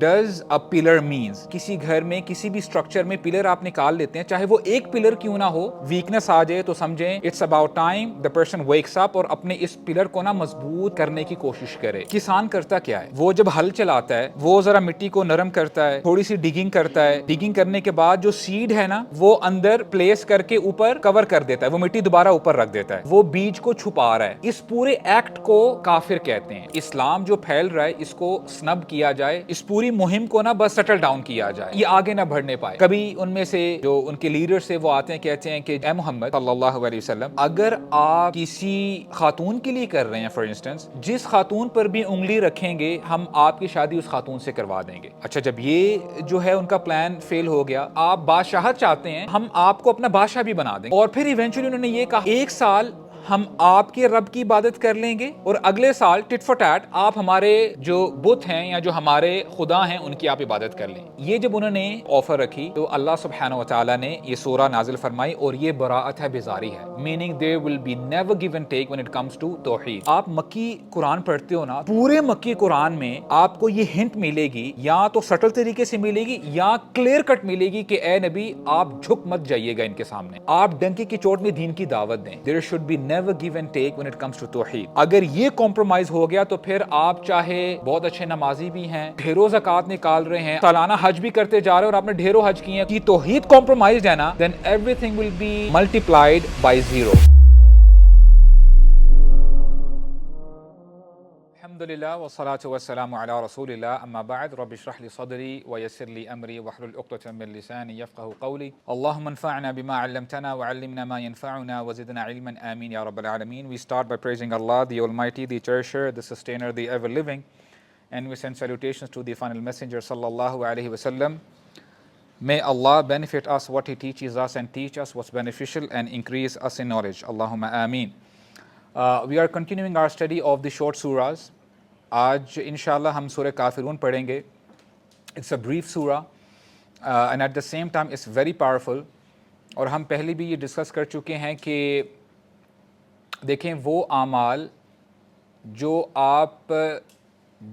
Does a pillar means کسی گھر میں کسی بھی اسٹرکچر میں پلر آپ نکال لیتے ہیں، چاہے وہ ایک پلر کیوں نہ ہو، ویکنس آ جائے تو سمجھیں it's about time the person wakes up اور اپنے اس پلر کو نا مضبوط کرنے کی کوشش کرے۔ کسان کرتا کیا ہے، وہ جب ہل چلاتا ہے وہ ذرا مٹی کو نرم کرتا ہے، تھوڑی سی ڈگنگ کرتا ہے، ڈگنگ کرنے کے بعد جو سیڈ ہے نا وہ اندر پلیس کر کے اوپر کور کر دیتا ہے، وہ مٹی دوبارہ اوپر رکھ دیتا ہے، وہ بیج کو چھپا رہا ہے۔ اس پورے ایکٹ کو کافر کہتے ہیں۔ اسلام جو پھیل رہا ہے اس کو سنب کیا جائے، اس پوری مہم کو نا بس سیٹل ڈاؤن کیا جائے، یہ آگے نہ بڑھنے پائے۔ کبھی ان میں سے جو ان کے لیڈر سے وہ آتے ہیں، کہتے ہیں کہ اے محمد صلی اللہ علیہ وسلم، اگر آپ کسی خاتون کے لیے کر رہے ہیں، فار انسٹنس جس خاتون پر بھی انگلی رکھیں گے ہم آپ کی شادی اس خاتون سے کروا دیں گے۔ اچھا، جب یہ جو ہے ان کا پلان فیل ہو گیا، آپ بادشاہت چاہتے ہیں، ہم آپ کو اپنا بادشاہ بھی بنا دیں گے۔ اور پھر ایونچولی انہوں نے یہ کہا 1 سال ہم آپ کے رب کی عبادت کر لیں گے اور اگلے سال ٹٹ فار ٹیٹ آپ ہمارے جو بت ہیں یا جو ہمارے خدا ہیں ان کی آپ عبادت کر لیں۔ یہ جب انہوں نے آفر رکھی تو اللہ سبحانہ و تعالیٰ نے یہ سورہ نازل فرمائی، اور یہ براءت ہے، بیزاری ہے، meaning there will be never give and take when it comes to توحید۔ آپ مکی قرآن پڑھتے ہو نا، پورے مکی قرآن میں آپ کو یہ ہنٹ ملے گی، یا تو سٹل طریقے سے ملے گی یا کلیئر کٹ ملے گی کہ اے نبی آپ جھک مت جائیے گا ان کے سامنے، آپ ڈنکی کی چوٹ میں دین کی دعوت دیں۔ there should be never give and take when it comes to توحید۔ اگر یہ کمپرومائز ہو گیا تو پھر آپ چاہے بہت اچھے نمازی بھی ہیں، ڈھیروں زکوٰۃ نکال رہے ہیں، سالانہ حج بھی کرتے جا رہے ہیں اور آپ نے ڈھیروں حج کیے ہیں، کی توحید کمپرومائزڈ ہے نا، then everything will be multiplied by 0۔ الحمدللہ والصلاة والسلام علی رسول اللہ، اما بعد، رب اشرح لی صدری ویسر لی امری واحلل عقدۃ من لسانی یفقہوا قولی، اللہم انفعنا بما علمتنا وعلمنا ما ينفعنا وزدنا علما آمین یا رب العالمین۔ We start by praising Allah, the Almighty, the Cherisher, the Sustainer, the Ever-Living, and we send salutations to the final messenger sallallahu alaihi wasallam. May Allah benefit us what He teaches us and teach us what's beneficial and increase us in knowledge. Allahumma ameen. We are continuing our study of the short surahs. آج انشاءاللہ ہم سورہ کافرون پڑھیں گے۔ It's a brief سورہ and at the same time it's very powerful. اور ہم پہلے بھی یہ ڈسکس کر چکے ہیں کہ دیکھیں وہ اعمال جو آپ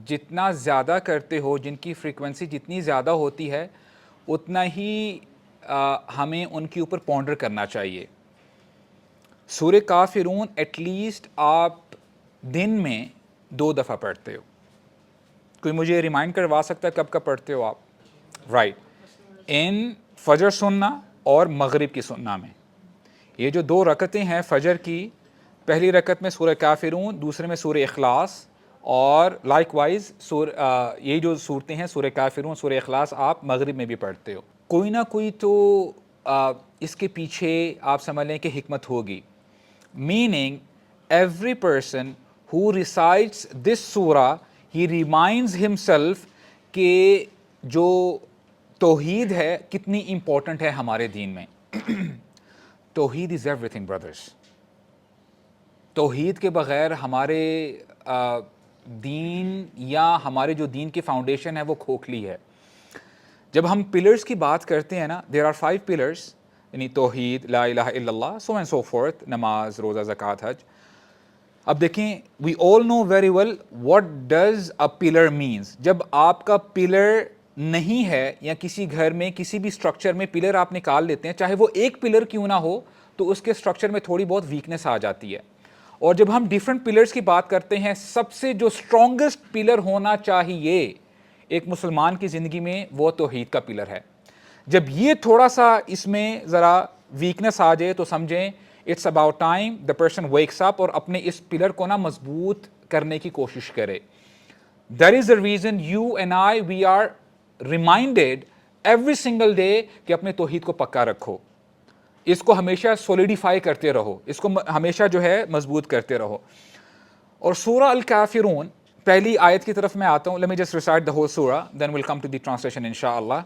جتنا زیادہ کرتے ہو، جن کی فریکوینسی جتنی زیادہ ہوتی ہے، اتنا ہی ہمیں ان کے اوپر پونڈر کرنا چاہیے۔ سورہ کافرون ایٹ لیسٹ آپ دن میں 2 دفعہ پڑھتے ہو۔ کوئی مجھے ریمائنڈ کروا سکتا ہے کب کب پڑھتے ہو آپ؟ رائٹ، ان فجر سننا اور مغرب کی سننا میں۔ یہ جو 2 رکعتیں ہیں فجر کی، پہلی رکعت میں سورہ کافرون، دوسرے میں سورہ اخلاص، اور لائک وائز یہ جو صورتیں ہیں سورہ کافرون، سورہ اخلاص، آپ مغرب میں بھی پڑھتے ہو۔ کوئی نہ کوئی تو اس کے پیچھے آپ سمجھ لیں کہ حکمت ہوگی، meaning every person who recites this surah, he reminds himself کہ جو توحید ہے کتنی امپورٹنٹ ہے ہمارے دین میں۔ توحید is everything brothers۔ توحید کے بغیر ہمارے دین یا ہمارے جو دین کی فاؤنڈیشن ہے وہ کھوکھلی ہے۔ جب ہم پلرز کی بات کرتے ہیں نا، there are 5 pillars، یعنی توحید، لا الہ الا اللہ، so and so forth، نماز، روزہ، زکوٰۃ، حج۔ اب دیکھیں we all know very well what does a pillar means. جب آپ کا پلر نہیں ہے یا کسی گھر میں کسی بھی اسٹرکچر میں پلر آپ نکال لیتے ہیں، چاہے وہ ایک پلر کیوں نہ ہو، تو اس کے اسٹرکچر میں تھوڑی بہت ویکنس آ جاتی ہے۔ اور جب ہم ڈفرینٹ پلرز کی بات کرتے ہیں، سب سے جو اسٹرانگسٹ پلر ہونا چاہیے ایک مسلمان کی زندگی میں، وہ توحید کا پلر ہے۔ جب یہ تھوڑا سا اس میں ذرا ویکنس آ جائے تو سمجھیں it's about time the person wakes up اور اپنے اس پلر کو نا مضبوط کرنے کی کوشش کرے۔ That is the reason you and I we are reminded every single day کہ اپنے توحید کو پکا رکھو، اس کو ہمیشہ سولیڈیفائی کرتے رہو، اس کو ہمیشہ جو ہے مضبوط کرتے رہو۔ اور سورہ الکافرون پہلی آیت کی طرف میں آتا ہوں۔ Let me just recite the whole سورہ then we'll come to the translation انشاءاللہ۔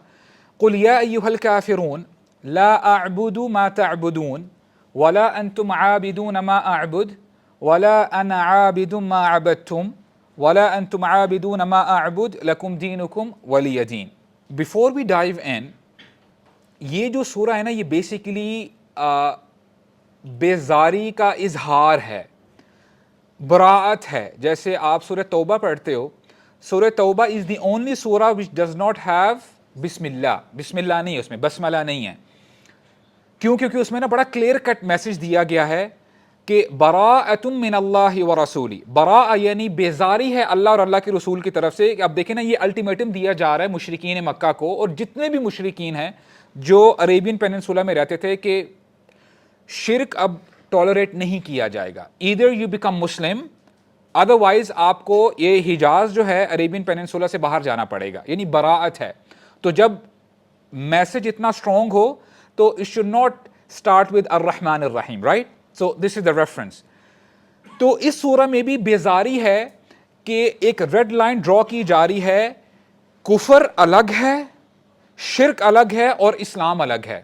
قل یا ایھا الکافرون لا اعبد ما تعبدون ولا انتم عابدون ما اعبد ولا انا عابد ما عبدتم ولا انتم عابدون ما اعبد لکم دینکم ولی دین۔ Before we dive in، یہ جو سورہ ہے نا، یہ بیسیکلی بیزاری کا اظہار ہے، براءت ہے۔ جیسے آپ سورہ توبہ پڑھتے ہو سورہ توبہ از دی اونلی سورہ which does not have بسم اللہ نہیں ہے اس میں, بسملہ نہیں ہے. کیوں؟ کیونکہ اس میں نا بڑا کلیئر کٹ میسج دیا گیا ہے کہ براءۃ من اللہ ورسولہ, براء یعنی بیزاری ہے اللہ اور اللہ کے رسول کی طرف سے. کہ اب دیکھیں نا, یہ الٹیمیٹم دیا جا رہا ہے مشرکین مکہ کو اور جتنے بھی مشرکین ہیں جو عربین پیننسولا میں رہتے تھے, کہ شرک اب ٹالریٹ نہیں کیا جائے گا. Either you become Muslim, otherwise آپ کو یہ حجاز جو ہے عربین پیننسولا سے باہر جانا پڑے گا, یعنی براءت ہے. تو جب میسج اتنا اسٹرانگ ہو تو it should not start with الرحمن الرحیم, right? So this is the reference. تو اس سورہ میں بھی بیزاری ہے کہ ایک ریڈ لائن ڈرا کی جا رہی ہے, کفر الگ ہے, شرک الگ ہے اور اسلام الگ ہے.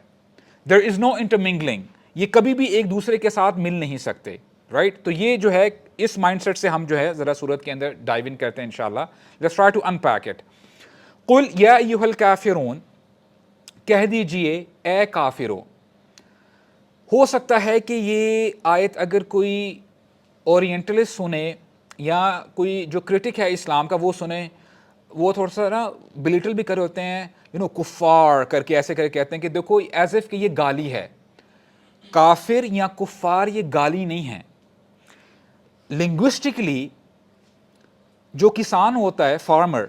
there is no intermingling. یہ کبھی بھی ایک دوسرے کے ساتھ مل نہیں سکتے, right? تو یہ جو ہے اس مائنڈ سیٹ سے ہم جو ہے ذرا سورت کے اندر ڈائیو ان کرتے ہیں انشاءاللہ. let's try to unpack it. قل یا ایھا الکافرون, کہہ دیجئے اے کافرو. ہو سکتا ہے کہ یہ آیت اگر کوئی اورینٹلسٹ سنے یا کوئی جو کرٹک ہے اسلام کا وہ سنے, وہ تھوڑا سا نا بلیٹل بھی کر ہوتے ہیں, کفار کر کے ایسے کر کے کہتے ہیں کہ دیکھو ایز اف کہ یہ گالی ہے. کافر یا کفار یہ گالی نہیں ہے. لنگوسٹکلی جو کسان ہوتا ہے, فارمر,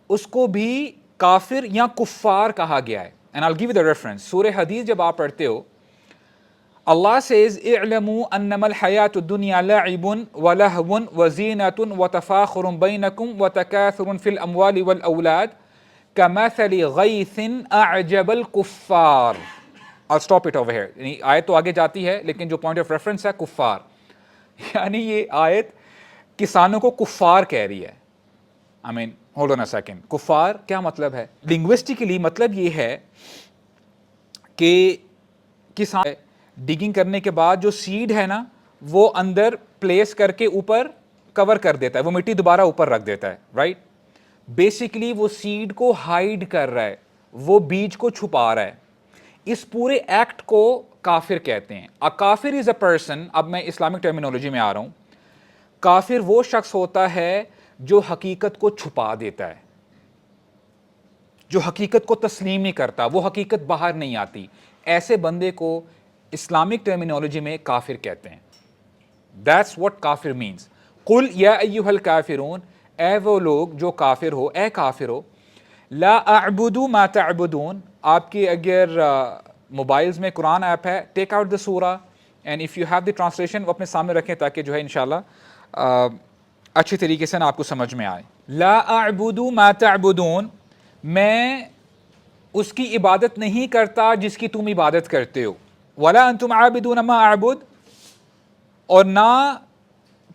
اس کو بھی کافر یا کفار کہا گیا ہے. And I'll give you the reference. سورہ حدیث جب آپ پڑھتے ہو, اللہ says اعلموا انما الحیاۃ الدنیا لعب ولہو وزینۃ وتفاخر بینکم وتکاثر فی الاموال والاولاد کمثل غیث اعجب الکفار. I'll stop it over here. یعنی آیت تو آگے جاتی ہے لیکن جو پوائنٹ آف ریفرنس ہے کفار, یعنی یہ آیت کسانوں کو کفار کہہ رہی ہے. I mean, hold on a second. کفار کیا مطلب ہے؟ لنگوسٹکلی مطلب یہ ہے کہ کسان ڈگنگ کرنے کے بعد جو سیڈ ہے نا وہ اندر پلیس کر کے اوپر کور کر دیتا ہے, وہ مٹی دوبارہ اوپر رکھ دیتا ہے, رائٹ؟ بیسیکلی وہ سیڈ کو ہائیڈ کر رہا ہے, وہ بیج کو چھپا رہا ہے. اس پورے ایکٹ کو کافر کہتے ہیں. A کافر از اے پرسن, اب میں اسلامک ٹرمینالوجی میں آ رہا ہوں, کافر وہ شخص ہوتا ہے جو حقیقت کو چھپا دیتا ہے, جو حقیقت کو تسلیم نہیں کرتا, وہ حقیقت باہر نہیں آتی. ایسے بندے کو اسلامک ٹرمینالوجی میں کافر کہتے ہیں. That's what کافر means. قل یا ایھا الکافرون, اے وہ لوگ جو کافر ہو, اے کافر ہو. لا اعبد ما تعبدون, آپ کے اگر موبائلز میں قرآن ایپ ہے, ٹیک آؤٹ دا سورہ and if you have the translation وہ اپنے سامنے رکھیں تاکہ جو ہے انشاءاللہ اچھی طریقے سے نا آپ کو سمجھ میں آئے. لا اعبد ما تعبدون, میں اس کی عبادت نہیں کرتا جس کی تم عبادت کرتے ہو. ولا انتم عابدون ما اعبد, اور نہ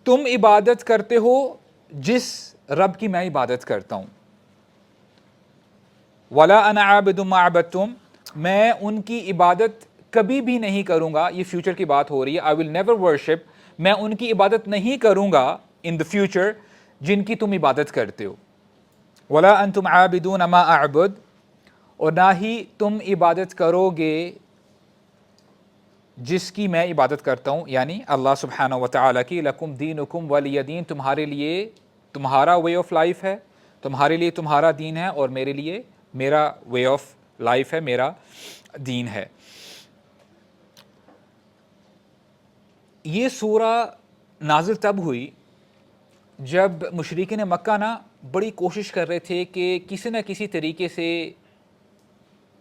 تم عبادت کرتے ہو جس رب کی میں عبادت کرتا ہوں. ولا انا عابد ما عبدتم, میں ان کی عبادت کبھی بھی نہیں کروں گا. یہ فیوچر کی بات ہو رہی ہے. I will never worship, میں ان کی عبادت نہیں کروں گا in the future جن کی تم عبادت کرتے ہو. ولا انتم عابدون ما اعبد, اور نہ ہی تم عبادت کرو گے جس کی میں عبادت کرتا ہوں, یعنی اللہ سبحانہ و تعالیٰ کی. لکم دینکم ولی دین, تمہارے لیے تمہارا وے آف لائف ہے, تمہارے لیے تمہارا دین ہے, اور میرے لیے میرا وے آف لائف ہے, میرا دین ہے. یہ سورہ نازل تب ہوئی جب مشرکین مکہ نا بڑی کوشش کر رہے تھے کہ کسی نہ کسی طریقے سے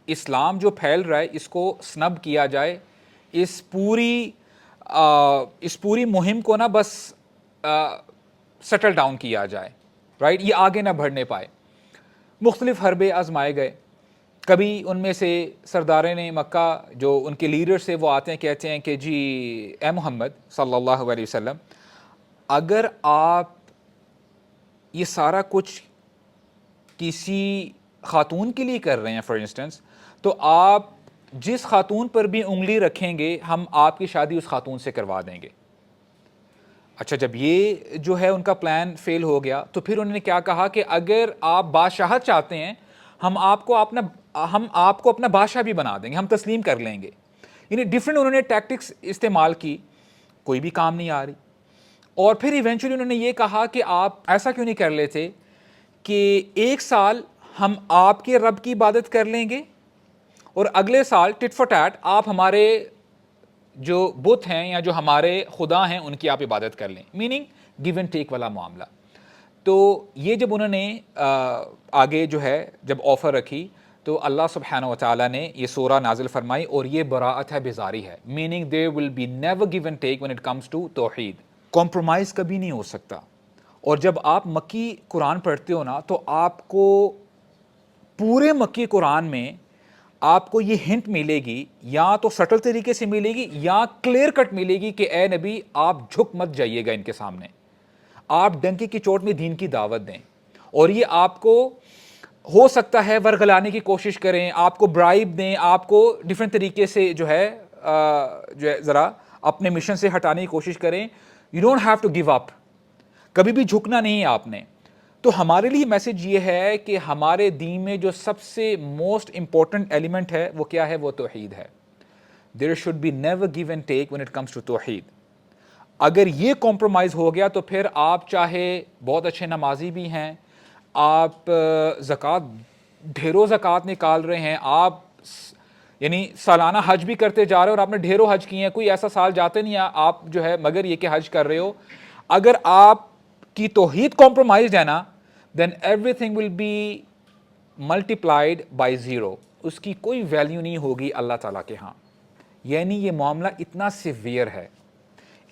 اسلام جو پھیل رہا ہے اس کو سنب کیا جائے, اس پوری مہم کو نا بس سیٹل ڈاؤن کیا جائے, رائٹ؟ یہ آگے نہ بڑھنے پائے. مختلف حربے آزمائے گئے. کبھی ان میں سے سردارین مکہ جو ان کے لیڈرز سے وہ آتے ہیں, کہتے ہیں کہ جی اے محمد صلی اللہ علیہ وسلم, اگر آپ یہ سارا کچھ کسی خاتون کے لیے کر رہے ہیں فار انسٹنس, تو آپ جس خاتون پر بھی انگلی رکھیں گے ہم آپ کی شادی اس خاتون سے کروا دیں گے. اچھا, جب یہ جو ہے ان کا پلان فیل ہو گیا تو پھر انہوں نے کیا کہا کہ اگر آپ بادشاہت چاہتے ہیں ہم آپ کو اپنا بادشاہ بھی بنا دیں گے, ہم تسلیم کر لیں گے. یعنی ڈفرینٹ انہوں نے ٹیکٹکس استعمال کی, کوئی بھی کام نہیں آ رہی. اور پھر ایونچولی انہوں نے یہ کہا کہ آپ ایسا کیوں نہیں کر لیتے کہ ایک سال ہم آپ کے رب کی عبادت کر لیں گے اور اگلے سال ٹٹ فار ٹیٹ آپ ہمارے جو بت ہیں یا جو ہمارے خدا ہیں ان کی آپ عبادت کر لیں, میننگ گیو اینڈ ٹیک والا معاملہ. تو یہ جب انہوں نے آگے جو ہے جب آفر رکھی تو اللہ سبحانہ و تعالیٰ نے یہ سورہ نازل فرمائی, اور یہ براءت ہے, بیزاری ہے, meaning there will be never give and take when it comes to توحید. کمپرومائز کبھی نہیں ہو سکتا. اور جب آپ مکی قرآن پڑھتے ہو نا تو آپ کو پورے مکی قرآن میں آپ کو یہ ہنٹ ملے گی, یا تو سٹل طریقے سے ملے گی یا کلیئر کٹ ملے گی کہ اے نبی آپ جھک مت جائیے گا ان کے سامنے, آپ ڈنکی کی چوٹ میں دین کی دعوت دیں. اور یہ آپ کو ہو سکتا ہے ورگلانے کی کوشش کریں, آپ کو برائب دیں, آپ کو ڈفرینٹ طریقے سے جو ہے ذرا اپنے مشن سے ہٹانے کی کوشش کریں. You don't have to give up, کبھی بھی جھکنا نہیں آپ نے. تو ہمارے لیے میسج یہ ہے کہ ہمارے دین میں جو سب سے موسٹ امپورٹنٹ ایلیمنٹ ہے وہ کیا ہے, وہ توحید ہے. There should be never give and take when it comes to توحید. اگر یہ کمپرومائز ہو گیا تو پھر آپ چاہے بہت اچھے نمازی بھی ہیں, آپ زکوٰۃ ڈھیروں زکوٰۃ نکال رہے ہیں, آپ یعنی سالانہ حج بھی کرتے جا رہے ہو اور آپ نے ڈھیروں حج کیے ہیں, کوئی ایسا سال جاتے نہیں آپ جو ہے مگر یہ کہ حج کر رہے ہو, اگر آپ کی توحید کمپرومائزڈ ہے نا then everything will be multiplied by zero, اس کی کوئی ویلیو نہیں ہوگی اللہ تعالیٰ کے ہاں. یعنی یہ معاملہ اتنا سیویئر ہے.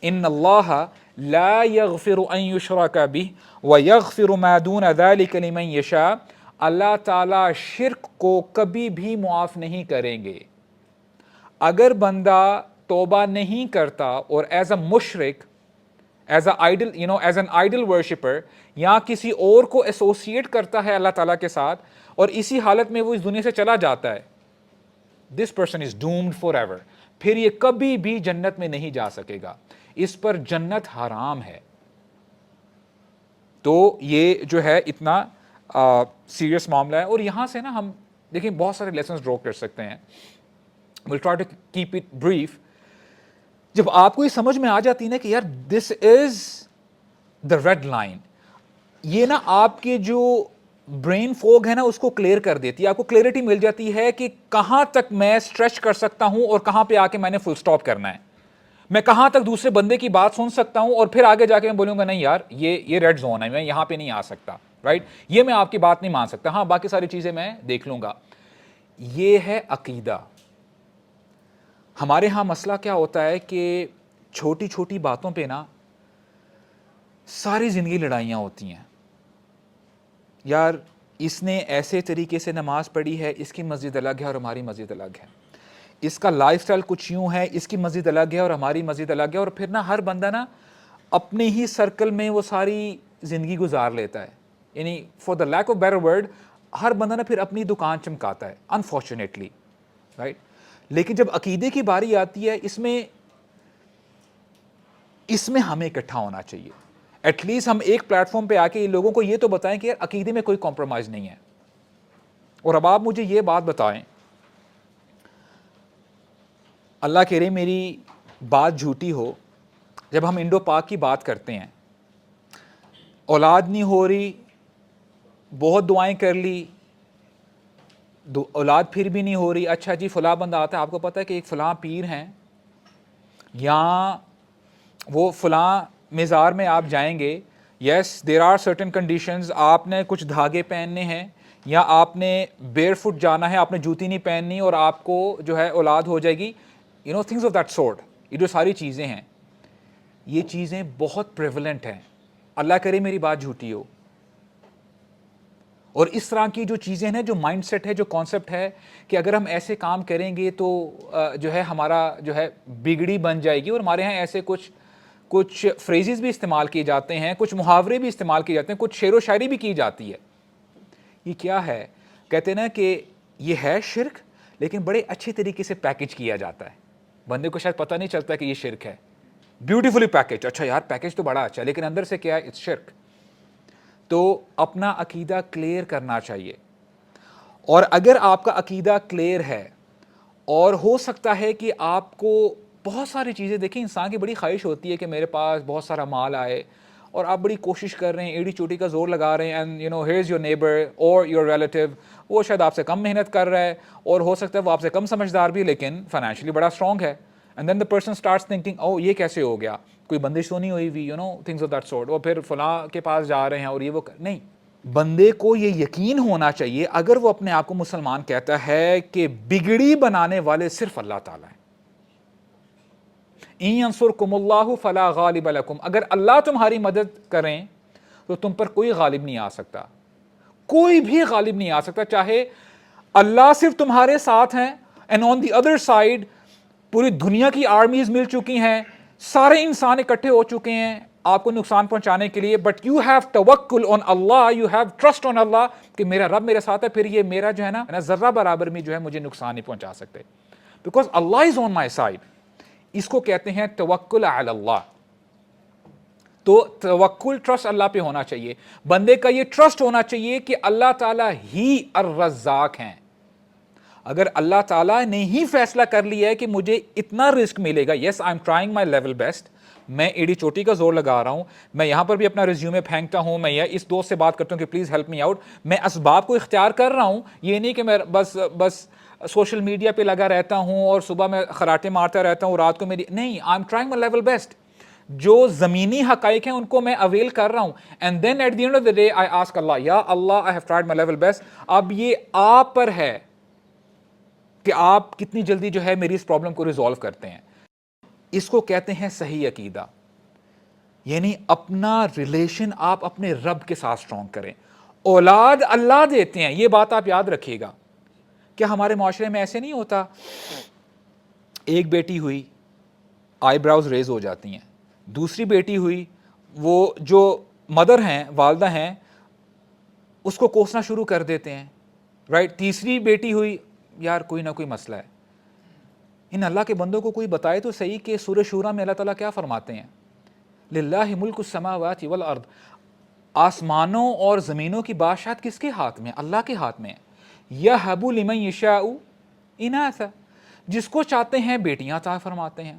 ان اللہ لا یغفر ان یشرک بہ ویغفر ما دون ذلک لمن یشاء. اللہ تعالیٰ شرک کو کبھی بھی معاف نہیں کریں گے. اگر بندہ توبہ نہیں کرتا اور ایز اے مشرک, as a idol, as an idol worshipper, یا کسی اور کو ایسوسیٹ کرتا ہے اللہ تعالیٰ کے ساتھ اور اسی حالت میں وہ اس دنیا سے چلا جاتا ہے, this person is doomed for ever. پھر یہ کبھی بھی جنت میں نہیں جا سکے گا, اس پر جنت حرام ہے. تو یہ جو ہے اتنا سیریس معاملہ ہے. اور یہاں سے نا ہم دیکھیں بہت سارے لیسنز ڈرا کر سکتے ہیں. we'll try to keep it brief. جب آپ کو یہ سمجھ میں آ جاتی ہے نا کہ یار دس از دا ریڈ لائن, یہ نا آپ کے جو برین فوگ ہے نا اس کو کلیئر کر دیتی ہے. آپ کو کلیئرٹی مل جاتی ہے کہ کہاں تک میں اسٹریچ کر سکتا ہوں اور کہاں پہ آ کے میں نے فل اسٹاپ کرنا ہے. میں کہاں تک دوسرے بندے کی بات سن سکتا ہوں اور پھر آگے جا کے میں بولوں گا نہیں یار یہ ریڈ زون ہے, میں یہاں پہ نہیں آ سکتا, رائٹ, یہ میں آپ کی بات نہیں مان سکتا, ہاں باقی ساری چیزیں میں دیکھ لوں گا. یہ ہے عقیدہ. ہمارے ہاں مسئلہ کیا ہوتا ہے کہ چھوٹی چھوٹی باتوں پہ نا ساری زندگی لڑائیاں ہوتی ہیں. یار اس نے ایسے طریقے سے نماز پڑھی ہے, اس کی مسجد الگ ہے اور ہماری مسجد الگ ہے, اس کا لائف سٹائل کچھ یوں ہے, اس کی مسجد الگ ہے اور ہماری مسجد الگ ہے. اور پھر نا ہر بندہ نا اپنے ہی سرکل میں وہ ساری زندگی گزار لیتا ہے. یعنی for the lack of better word ہر بندہ نا پھر اپنی دکان چمکاتا ہے, انفارچونیٹلی, رائٹ. لیکن جب عقیدے کی باری آتی ہے اس میں ہمیں اکٹھا ہونا چاہیے. ایٹ لیسٹ ہم ایک پلیٹ فارم پہ آ کے لوگوں کو یہ تو بتائیں کہ یار عقیدے میں کوئی کمپرومائز نہیں ہے. اور اب آپ مجھے یہ بات بتائیں, اللہ کرے میری بات جھوٹی ہو, جب ہم انڈو پاک کی بات کرتے ہیں, اولاد نہیں ہو رہی, بہت دعائیں کر لی, اولاد پھر بھی نہیں ہو رہی, اچھا جی فلاں بندہ آتا ہے, آپ کو پتہ ہے کہ ایک فلاں پیر ہیں, یا وہ فلاں مزار میں آپ جائیں گے, یس دیر آر سرٹن کنڈیشنز, آپ نے کچھ دھاگے پہننے ہیں یا آپ نے بیئر فٹ جانا ہے, آپ نے جوتی نہیں پہننی اور آپ کو جو ہے اولاد ہو جائے گی, تھنگز آف دیٹ سورٹ. یہ جو ساری چیزیں ہیں یہ چیزیں بہت پریولنٹ ہیں. اللہ کرے میری بات جھوٹی ہو. اور اس طرح کی جو چیزیں ہیں, جو مائنڈ سیٹ ہے, جو کانسیپٹ ہے کہ اگر ہم ایسے کام کریں گے تو جو ہے ہمارا جو ہے بگڑی بن جائے گی. اور ہمارے ہاں ایسے کچھ فریزز بھی استعمال کیے جاتے ہیں, کچھ محاورے بھی استعمال کیے جاتے ہیں, کچھ شعر و شاعری بھی کی جاتی ہے. یہ کیا ہے؟ کہتے ہیں نا کہ یہ ہے شرک, لیکن بڑے اچھے طریقے سے پیکج کیا جاتا ہے. بندے کو شاید پتہ نہیں چلتا کہ یہ شرک ہے, بیوٹیفلی پیکج, اچھا یار پیکج تو بڑا اچھا, لیکن اندر سے کیا ہے؟ اٹس شرک. تو اپنا عقیدہ کلیئر کرنا چاہیے. اور اگر آپ کا عقیدہ کلیئر ہے, اور ہو سکتا ہے کہ آپ کو بہت ساری چیزیں, دیکھیں انسان کی بڑی خواہش ہوتی ہے کہ میرے پاس بہت سارا مال آئے اور آپ بڑی کوشش کر رہے ہیں, ایڑی چوٹی کا زور لگا رہے ہیں, and you know here is your neighbour اور یور ریلیٹیو, وہ شاید آپ سے کم محنت کر رہا ہے اور ہو سکتا ہے وہ آپ سے کم سمجھدار بھی, لیکن فائنینشلی بڑا اسٹرانگ ہے. And then the person starts thinking, او یہ کیسے ہو گیا, کوئی بندش تو نہیں ہوئی ہوئی, you know things of that sort, اور پھر فلاں کے پاس جا رہے ہیں اور یہ وہ نہیں. بندے کو یہ یقین ہونا چاہیے اگر وہ اپنے آپ کو مسلمان کہتا ہے کہ بگڑی بنانے والے صرف اللہ تعالیٰ ہیں. ان ینصرکم اللہ فلا غالب لکم, اگر اللہ تمہاری مدد کریں تو تم پر کوئی غالب نہیں آ سکتا, کوئی بھی غالب نہیں آ سکتا, چاہے اللہ صرف تمہارے ساتھ ہیں and on the other side پوری دنیا کی آرمیز مل چکی ہیں, سارے انسان اکٹھے ہو چکے ہیں آپ کو نقصان پہنچانے کے لیے, بٹ یو ہیو توکل آن اللہ, یو ہیو ٹرسٹ آن اللہ کہ میرا رب میرے ساتھ ہے, پھر یہ میرا جو ہے نا ذرہ برابر میں جو ہے مجھے نقصان نہیں پہنچا سکتے, because Allah is on my side. اس کو کہتے ہیں توکل علی اللہ. تو توکل ٹرسٹ اللہ پہ ہونا چاہیے, بندے کا یہ ٹرسٹ ہونا چاہیے کہ اللہ تعالیٰ ہی الرزاق ہیں. اگر اللہ تعالیٰ نے ہی فیصلہ کر لیا ہے کہ مجھے اتنا رزق ملے گا, yes I am trying my level best, میں ایڑی چوٹی کا زور لگا رہا ہوں, میں یہاں پر بھی اپنا ریزیومے پھینکتا ہوں, میں اس دوست سے بات کرتا ہوں کہ پلیز ہیلپ می آؤٹ, میں اسباب کو اختیار کر رہا ہوں, یہ نہیں کہ میں بس سوشل میڈیا پہ لگا رہتا ہوں اور صبح میں خراٹے مارتا رہتا ہوں, رات کو میری نہیں, آئی am trying my level best. جو زمینی حقائق ہیں ان کو میں اویل کر رہا ہوں, and then at the end of the day I ask اللہ, یا اللہ I have tried my level best, اب یہ آپ پر ہے کہ آپ کتنی جلدی جو ہے میری اس پرابلم کو ریزالو کرتے ہیں. اس کو کہتے ہیں صحیح عقیدہ, یعنی اپنا ریلیشن آپ اپنے رب کے ساتھ اسٹرانگ کریں. اولاد اللہ دیتے ہیں, یہ بات آپ یاد رکھیے گا. کیا ہمارے معاشرے میں ایسے نہیں ہوتا, ایک بیٹی ہوئی آئی براؤز ریز ہو جاتی ہیں, دوسری بیٹی ہوئی وہ جو مدر ہیں والدہ ہیں اس کو کوسنا شروع کر دیتے ہیں, رائٹ, تیسری بیٹی ہوئی یار کوئی نہ کوئی مسئلہ ہے. ان اللہ کے بندوں کو کوئی بتائے تو صحیح کہ سورہ شورا میں اللہ تعالیٰ کیا فرماتے ہیں, للہ ملک السماوات والارض, آسمانوں اور زمینوں کی بادشاہت کس کے ہاتھ میں, اللہ کے ہاتھ میں. یہب لمن یشاء اناثا, جس کو چاہتے ہیں بیٹیاں عطا فرماتے ہیں,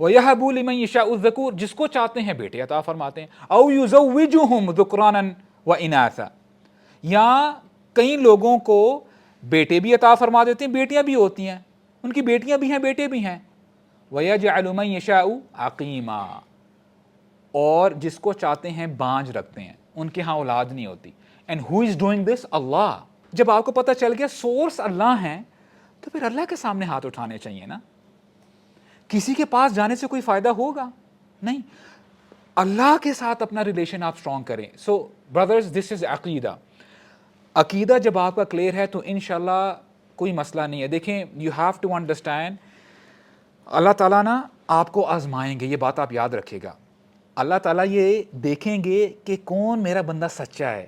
وَيَهَبُ لِمَن يَشَاءُ الذُّكُورَ, جس کو چاہتے ہیں بیٹے عطا فرماتے ہیں, اَوْ يُزَوِّجُهُمْ ذُكْرَانًا وَإِنَاثًا, یا کئی لوگوں کو بیٹے بھی عطا فرما دیتے ہیں, بیٹیاں بھی ہوتی ہیں, ان کی بیٹیاں بھی ہیں بیٹے بھی ہیں. وَيَجْعَلُ مَن يَشَاءُ عَقِيمًا, اور جس کو چاہتے ہیں بانجھ رکھتے ہیں, ان کے ہاں اولاد نہیں ہوتی. And who is doing this, اللہ. جب آپ کو پتہ چل گیا سورس اللہ ہیں تو پھر اللہ کے سامنے ہاتھ اٹھانے چاہیے نا. کسی کے پاس جانے سے کوئی فائدہ ہوگا نہیں, اللہ کے ساتھ اپنا ریلیشن آپ اسٹرانگ کریں. سو برادرز, دس از عقیدہ. عقیدہ جب آپ کا کلیئر ہے تو انشاءاللہ کوئی مسئلہ نہیں ہے. دیکھیں, یو ہیو ٹو انڈرسٹینڈ, اللہ تعالیٰ نا آپ کو آزمائیں گے, یہ بات آپ یاد رکھے گا. اللہ تعالیٰ یہ دیکھیں گے کہ کون میرا بندہ سچا ہے,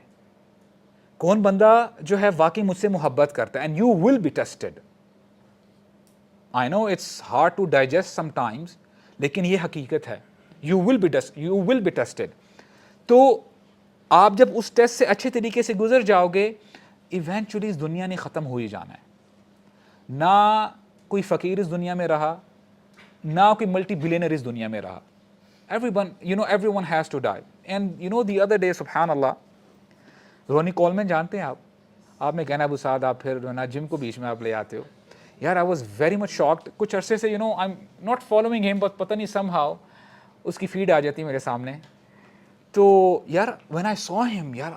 کون بندہ جو ہے واقعی مجھ سے محبت کرتا ہے. And you will be tested. I know it's hard to digest sometimes, لیکن یہ حقیقت ہے. You will be tested. تو آپ جب اس ٹیسٹ سے اچھے طریقے سے گزر جاؤ گے, ایونچولی اس دنیا نے ختم ہو ہی جانا ہے. نہ کوئی فقیر اس دنیا میں رہا, نہ کوئی ملٹی بلینئر اس دنیا میں رہا. Everyone has to die. And the other day, سبحان اللہ, رونی کولمن جانتے ہیں آپ میں کہنا ابو سعد آپ پھر نا جم کو بیچ میں آپ لے آتے ہو. یار I was very much shocked. کچھ عرصے سے آئی ایم ناٹ فالوئنگ ہم, بٹ پتہ نہیں سم ہاؤ اس کی فیڈ آ جاتی میرے سامنے. تو یار وین آئی سو ہم, یار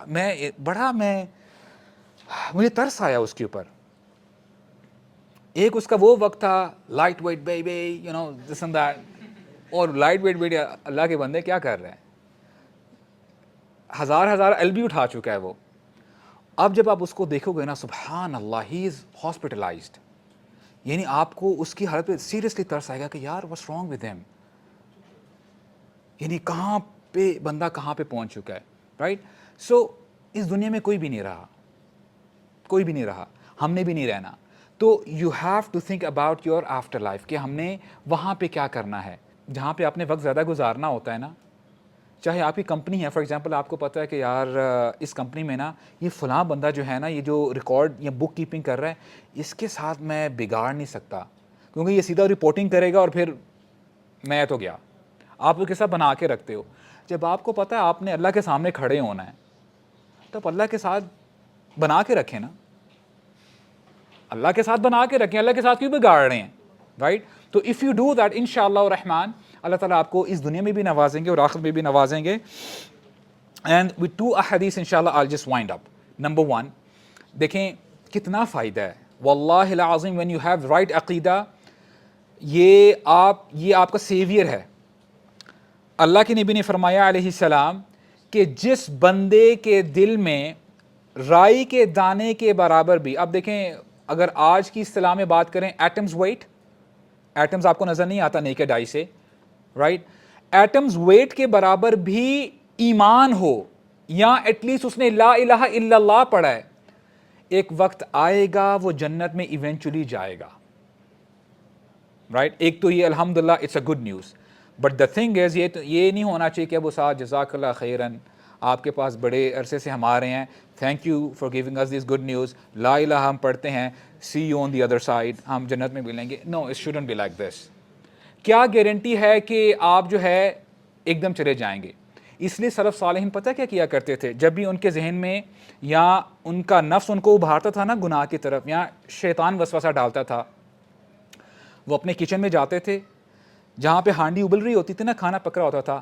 مجھے ترس آیا اس کے اوپر. ایک اس کا وہ وقت تھا light weight baby, this and that, اور لائٹ ویٹ بیبی اللہ کے بندے کیا کر رہے ہیں, ہزار ایل بی اٹھا چکا ہے وہ. اب جب آپ اس کو دیکھو گے نا, سبحان اللہ, ہی از ہاسپٹلائزڈ, یعنی آپ کو اس کی حالت پہ سیریسلی ترس آئے گا کہ یار واٹس رانگ ود ہم, یعنی کہاں پہ بندہ کہاں پہ پہنچ چکا ہے, رائٹ. سو اس دنیا میں کوئی بھی نہیں رہا, ہم نے بھی نہیں رہنا. تو you have to think about your afterlife, کہ ہم نے وہاں پہ کیا کرنا ہے, جہاں پہ آپ نے وقت زیادہ گزارنا ہوتا ہے نا. چاہے آپ کی کمپنی ہے, فار ایگزامپل آپ کو پتہ ہے کہ یار اس کمپنی میں نا یہ فلاں بندہ جو ہے نا, یہ جو ریکارڈ یا بک کیپنگ کر رہا ہے, اس کے ساتھ میں بگاڑ نہیں سکتا, کیونکہ یہ سیدھا رپورٹنگ کرے گا اور پھر میں تو گیا. آپ اس کے ساتھ بنا کے رکھتے ہو. جب آپ کو پتہ ہے آپ نے اللہ کے سامنے کھڑے ہونا ہے تو آپ اللہ کے ساتھ بنا کے رکھیں نا, اللہ کے ساتھ بنا کے رکھیں, اللہ کے ساتھ کیوں بگاڑ رہے ہیں, رائٹ. تو اف یو ڈو دیٹ انشاءاللہ الرحمن, اللہ تعالیٰ آپ کو اس دنیا میں بھی نوازیں گے اور آخرت میں بھی نوازیں گے. اینڈ وتھ ٹو احادیث انشاءاللہ آئی جسٹ وائنڈ اپ. نمبر 1, دیکھیں کتنا فائدہ ہے واللہ العظیم when you have right عقیدہ, یہ آپ کا سیویئر ہے. اللہ کے نبی نے فرمایا علیہ السلام کہ جس بندے کے دل میں رائی کے دانے کے برابر بھی, اب دیکھیں اگر آج کی اصطلاح میں بات کریں ایٹمز ویٹ, ایٹمز آپ کو نظر نہیں آتا نیکڈ آئی سے, رائٹ, ایٹمز ویٹ کے برابر بھی ایمان ہو یا ایٹ لیسٹ اس نے لا الہ الا اللہ پڑھا ہے, ایک وقت آئے گا وہ جنت میں ایونچولی جائے گا, رائٹ. ایک تو یہ الحمدللہ it's a good news, but the thing is یہ نہیں ہونا چاہیے کہ ابو سعد جزاک اللہ خیرن, آپ کے پاس بڑے عرصے سے ہم آ رہے ہیں, thank you for giving us this good news, لا الہ ہم پڑھتے ہیں, see you on the other side, ہم جنت میں ملیں گے. No, it shouldn't be like this. کیا گارنٹی ہے کہ آپ جو ہے ایک دم چلے جائیں گے؟ اس لیے سلف صالحین پتہ کیا کرتے تھے, جب بھی ان کے ذہن میں یا ان کا نفس ان کو ابھارتا تھا نا گناہ کی طرف, یا شیطان وسوسہ ڈالتا تھا, وہ اپنے کچن میں جاتے تھے, جہاں پہ ہانڈی ابل رہی ہوتی تھی نا, کھانا پک رہا ہوتا تھا,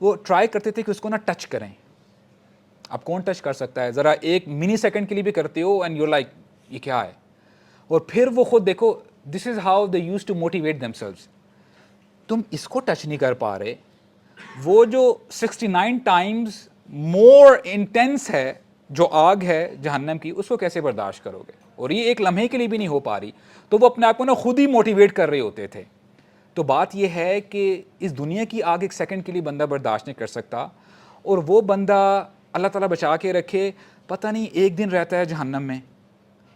وہ ٹرائی کرتے تھے کہ اس کو نا ٹچ کریں. اب کون ٹچ کر سکتا ہے, ذرا ایک منی سیکنڈ کے لیے بھی کرتے ہو اینڈ یو لائک یہ کیا ہے, اور پھر وہ خود دیکھو, this is how they use to motivate themselves. تم اس کو ٹچ نہیں کر پا رہے, وہ جو 69 ٹائمز مور انٹینس ہے جو آگ ہے جہنم کی, اس کو کیسے برداشت کرو گے, اور یہ ایک لمحے کے لیے بھی نہیں ہو پا رہی. تو وہ اپنے آپ کو نا خود ہی موٹیویٹ کر رہے ہوتے تھے. تو بات یہ ہے کہ اس دنیا کی آگ ایک سیکنڈ کے لیے بندہ برداشت نہیں کر سکتا, اور وہ بندہ اللہ تعالیٰ بچا کے رکھے, پتہ نہیں ایک دن رہتا ہے جہنم میں,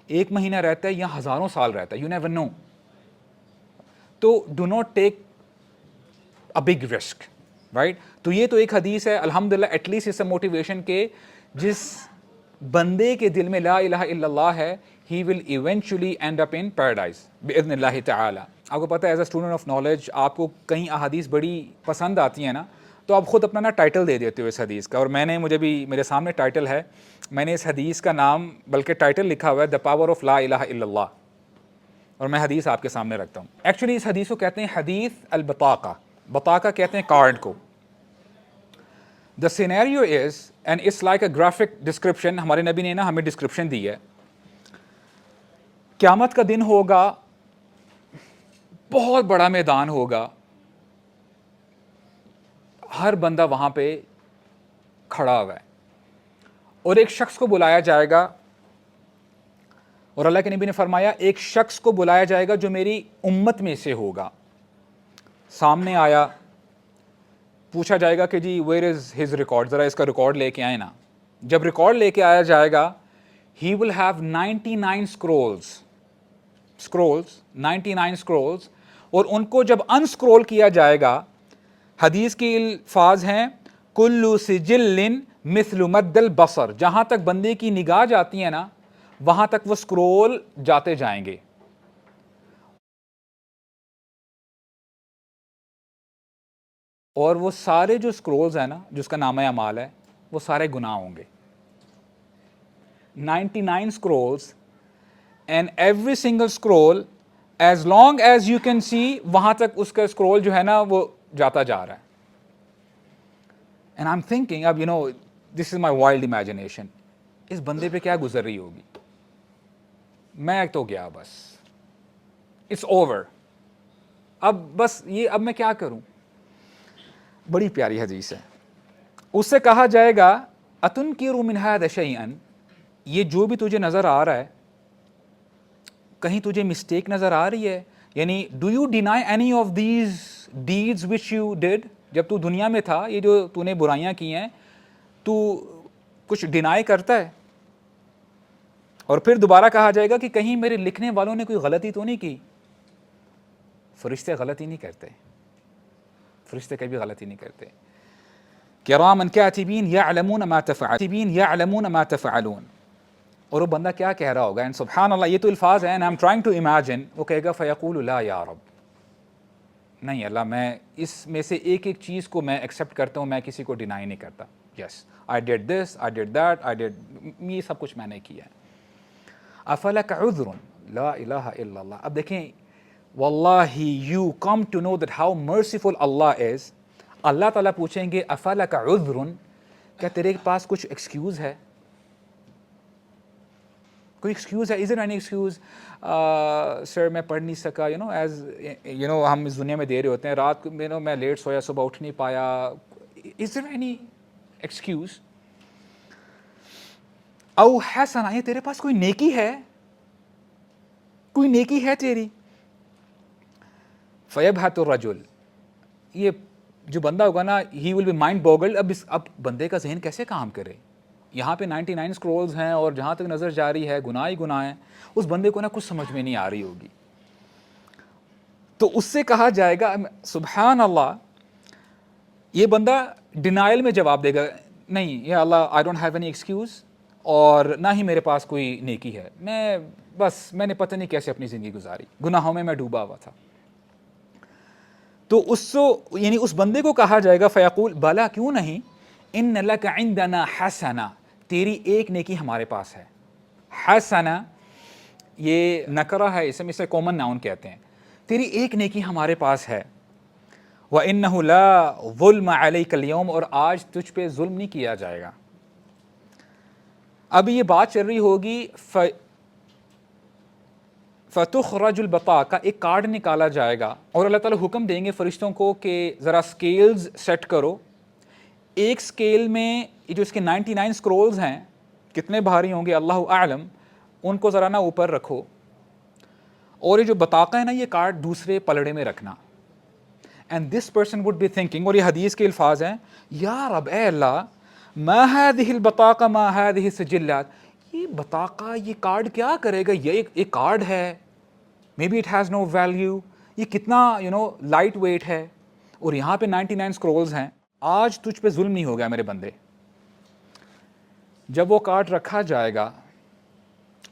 ایک مہینہ رہتا ہے یا ہزاروں سال رہتا ہے, یو نیور نو. تو do not take a big risk, right. تو یہ تو ایک حدیث ہے الحمدللہ, ایٹ لیسٹ اس سے موٹیویشن کے جس بندے کے دل میں لا الہ الا اللہ ہے, he will eventually end up in paradise باذن اللہ تعالی. آپ کو پتہ ہے as a student of knowledge آپ کو کئی احادیث بڑی پسند آتی ہیں نا, تو آپ خود اپنا نا ٹائٹل دے دیتے ہو اس حدیث کا, اور مجھے بھی میرے سامنے ٹائٹل ہے, میں نے اس حدیث کا نام بلکہ ٹائٹل لکھا ہوا ہے دا پاور آف لا الہ الا اللہ, اور میں حدیث آپ کے سامنے رکھتا ہوں. ایکچولی اس حدیث کو کہتے ہیں حدیث البطاقہ, بطاقہ کہتے ہیں کارڈ کو. The scenario is and it's like a graphic description, ہمارے نبی نے نا ہمیں ڈسکرپشن دی ہے. قیامت کا دن ہوگا, بہت بڑا میدان ہوگا, ہر بندہ وہاں پہ کھڑا ہوا ہے, اور ایک شخص کو بلایا جائے گا, اور اللہ کے نبی نے فرمایا ایک شخص کو بلایا جائے گا جو میری امت میں سے ہوگا. سامنے آیا, پوچھا جائے گا کہ جی ویئر از ہز ریکارڈ, ذرا اس کا ریکارڈ لے کے آئے نا. جب ریکارڈ لے کے آیا جائے گا, ہی ول ہیو 99 اسکرولز, اور ان کو جب انسکرول کیا جائے گا, حدیث کی الفاظ ہیں کلو سجل مثل مد البصر, جہاں تک بندے کی نگاہ جاتی ہے نا وہاں تک وہ اسکرول جاتے جائیں گے. اور وہ سارے جو اسکرولز ہیں نا, جس کا نامہ اعمال ہے, وہ سارے گناہ ہوں گے. 99 scrolls, and every single scroll as long as you can see, وہاں تک اس کا اسکرول جو ہے نا وہ جاتا جا رہا ہے. اینڈ آئی ایم تھنکنگ, اب دس از مائی وائلڈ امیجنیشن, اس بندے پہ کیا گزر رہی ہوگی. میں تو گیا, بس اٹس اوور, اب بس یہ, اب میں کیا کروں. بڑی پیاری حدیث ہے. اس سے کہا جائے گا اتنکر من ھذا شیئا, یہ جو بھی تجھے نظر آ رہا ہے کہیں تجھے مسٹیک نظر آ رہی ہے, یعنی do you deny any of these deeds which you did, جب تو دنیا میں تھا یہ جو تو نے برائیاں کی ہیں تو کچھ ڈینائی کرتا ہے. اور پھر دوبارہ کہا جائے گا کہ کہیں میرے لکھنے والوں نے کوئی غلطی تو نہیں کی. فرشتے غلطی نہیں کرتے, فرشتے کبھی غلطی نہیں کرتے. کراما کاتبین یعلمون ما تفعلون, اور وہ بندہ کیا کہہ رہا ہوگا, اینڈ سبحان اللہ یہ تو الفاظ ہیں, and I am trying to imagine, وہ کہے گا فیقول لا یا رب, نہیں اللہ میں اس میں سے ایک ایک چیز کو میں ایکسیپٹ کرتا ہوں, میں کسی کو ڈینائی نہیں کرتا. Yes I did this, I did that, I did, یہ سب کچھ میں نے کیا ہے. افلک عذر لا الہ الا اللہ. اب دیکھیں واللہ you come to know that how merciful اللہ از. اللہ تعالیٰ پوچھیں گے افلک عذر, کیا تیرے پاس کچھ ایکسکیوز ہے, کوئی ایکسکیوز ہے, از ایر اینی ایکسکیوز, سر میں پڑھ نہیں سکا, ایز ہم اس دنیا میں دے رہے ہوتے ہیں, رات کو میں لیٹ سویا, صبح اٹھ نہیں پایا, از ایر اینی ایکسکیوز. او حسنہ, یہ تیرے پاس کوئی نیکی ہے, کوئی نیکی ہے تیری. فیبہت الرجل, یہ جو بندہ ہوگا نا, ہی ول بی مائنڈ بوگلڈ. اب بندے کا ذہن کیسے کام کرے, یہاں پہ 99 اسکرولز ہیں اور جہاں تک نظر جا رہی ہے گناہ ہی گناہ ہیں. اس بندے کو نا کچھ سمجھ میں نہیں آ رہی ہوگی. تو اس سے کہا جائے گا سبحان اللہ, یہ بندہ ڈینائل میں جواب دے گا, نہیں یا اللہ I don't have any excuse, اور نہ ہی میرے پاس کوئی نیکی ہے, میں نے پتہ نہیں کیسے اپنی زندگی گزاری, گناہوں میں ڈوبا ہوا تھا. تو یعنی اس بندے کو کہا جائے گا فیقول بلا, کیوں نہیں, ان لک عندنا حسنہ, تیری ایک نیکی ہمارے پاس ہے. حسنہ یہ نکرہ ہے, اسے کامن ناؤن کہتے ہیں. تیری ایک نیکی ہمارے پاس ہے. وَإِنَّهُ لَا ظُلْمَ عَلَيْكَ الْيَوْمَ, اور آج تجھ پہ ظلم نہیں کیا جائے گا. اب یہ بات چل رہی ہوگی فَتُخْرَجُ الْبَطَاقَ, ایک کارڈ نکالا جائے گا, اور اللہ تعالیٰ حکم دیں گے فرشتوں کو کہ ذرا سکیلز سیٹ کرو. ایک سکیل میں یہ جو اس کے 99 سکرولز ہیں کتنے بھاری ہوں گے اللہ اعلم, ان کو ذرا نا اوپر رکھو, اور یہ جو بطاقہ ہے نا یہ کارڈ دوسرے پلڑے میں رکھنا. And this person would be thinking, اور یہ حدیث کے الفاظ ہیں, یا رب اے اللہ, ما هذه البطاقہ ما هذه السجلات, یہ بطاقہ یہ کارڈ کیا کرے گا, یہ ایک کارڈ ہے, maybe it has no value, یہ کتنا لائٹ ویٹ ہے, اور یہاں پہ 99 سکرولز ہیں, آج تجھ پہ ظلم نہیں ہوگا میرے بندے. جب وہ کارڈ رکھا جائے گا,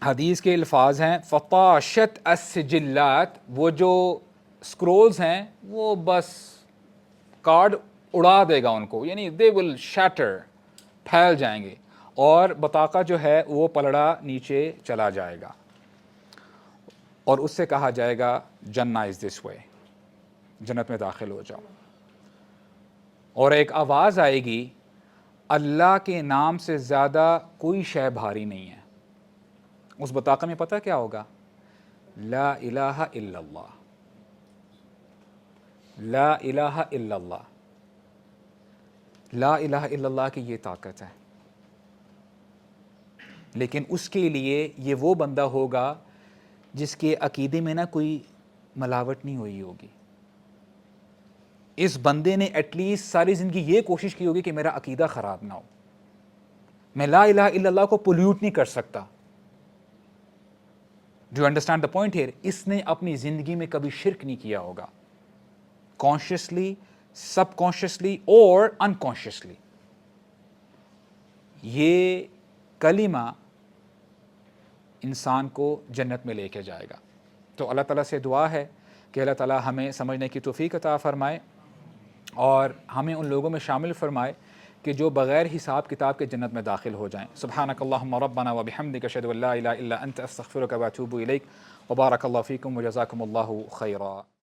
حدیث کے الفاظ ہیں فطاشت السجلات, وہ جو سکرولز ہیں وہ بس کارڈ اڑا دے گا ان کو, یعنی دے ول شیٹر, پھیل جائیں گے, اور بطاقہ جو ہے وہ پلڑا نیچے چلا جائے گا, اور اس سے کہا جائے گا جنہ از دس وے, جنت میں داخل ہو جاؤ. اور ایک آواز آئے گی, اللہ کے نام سے زیادہ کوئی شے بھاری نہیں ہے. اس بطاقہ میں پتہ کیا ہوگا, لا الہ الا اللہ, لا الہ الا اللہ. لا الہ الا اللہ کی یہ طاقت ہے. لیکن اس کے لیے یہ وہ بندہ ہوگا جس کے عقیدے میں نا کوئی ملاوٹ نہیں ہوئی ہوگی. اس بندے نے ایٹ لیسٹ ساری زندگی یہ کوشش کی ہوگی کہ میرا عقیدہ خراب نہ ہو, میں لا الہ الا اللہ کو پولیوٹ نہیں کر سکتا. Do you understand the point here, اس نے اپنی زندگی میں کبھی شرک نہیں کیا ہوگا, کانشیسلی, سب کانشیسلی اور انکانشیسلی. یہ کلمہ انسان کو جنت میں لے کے جائے گا. تو اللہ تعالیٰ سے دعا ہے کہ اللہ تعالیٰ ہمیں سمجھنے کی توفیق عطا فرمائے, اور ہمیں ان لوگوں میں شامل فرمائے کہ جو بغیر حساب کتاب کے جنت میں داخل ہو جائیں. سبحانک اللہم ربنا وبحمدک اشہد ان لا الہ الا انت استغفرک واتوب الیک, وبارک اللہ فیکم وجزاکم اللہ خیرا.